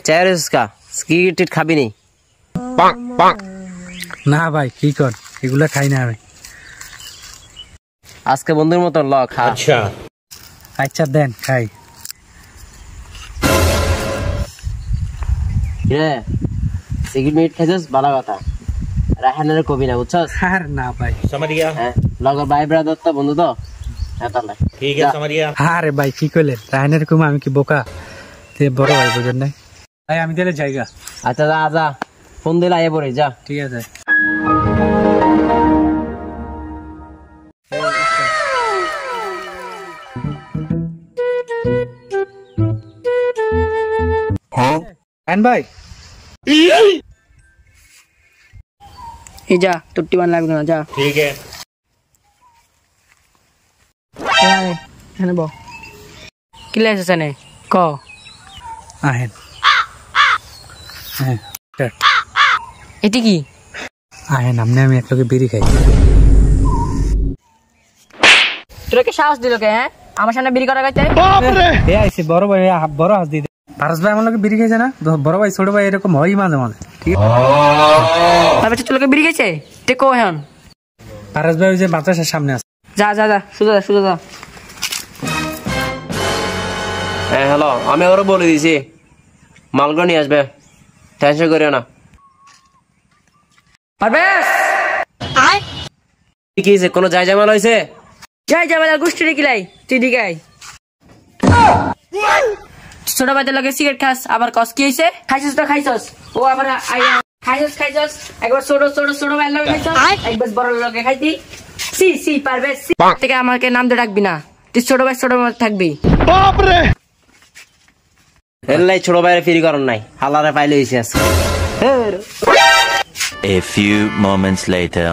চায়রসকা cigarette খাবি নি? না ভাই কি কর, এগুলা খাই না আমি। আজকে বন্ধুর মতো ল খা। আচ্ছা আচ্ছা দেন খাই। রে সিগারেট খাইছস ভালো কথা, রাহানের কবি না বুঝছস? আর না ভাই समझ गया। লগর ভাই ব্রাদার তো বন্ধু তো তাহলে ठीक है समझ गया। আরে ভাই কি কইলে রায়নের কুম আমি কি বোকা? তে বড় ভাই বুঝেন নাই ভাই, আমি দিলে জায়গা। আচ্ছা যা যা, ফোন দিলে আইয়া পড়ে যা। ঠিক আছে রায়ন ভাই। এই যা তোর টিমান লাগবে না, যা। ठीक है। এখানে বল কি লাগছে নে ক। আহেন হ্যাঁ এটি কি? আহেন আমনে আমি একলগে বিড়ি খাই। তোরা কে সাহস দিল কে? হ্যাঁ আমার সামনে বিড়ি করা গাইতে? এ আইছে বড় ভাই, বড় হাত দিয়ে পারস ভাই আমার লগে বিড়ি খাইছে না? বড় ভাই ছোট ভাই এরকম হয় মাঝে মাঝে। ঠিক আছে তবে তোর লোকে বিড়ি গেছে তে কো হ্যাঁ। পারস ভাই ওই যে বাতাসের সামনে আছে। যা যা যা সুজা যা, সুজা যা। হ্যাঁ হ্যালো, আমি ওরা বলে দিয়েছি মালগুলো নিয়ে আসবে, টেনশন করিও না। পারবেশ কি হয়েছে, কোনো যায় জামাল হয়েছে? যাই যা বেলা গোষ্ঠী রেখে লাই, তুই দিকে আই। ছোট ভাইদের লগে সিগারেট খাস আবার কস কি হয়েছে? খাইছস তো খাইছস, ও আবার খাইছস খাইছস, একবার ছোট ছোট ছোট ভাইয়ের লগে খাইছস, একবার বড় লগে খাইতি। সি সি পারবেশ সি থেকে আমাকে নাম দিয়ে ডাকবি না, তুই ছোট ভাই ছোট ভাই থাকবি। এলাই ছোট ভাইয়ের ফিরি করার নাই, হালারে পাইলে হয়েছে আজকে। A few moments later.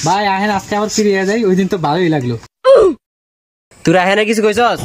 ভাই আহেন আজকে আবার ফিরে যাই, ওই দিন তো ভালোই লাগলো। তুই রাহেনে কিছু কইছস?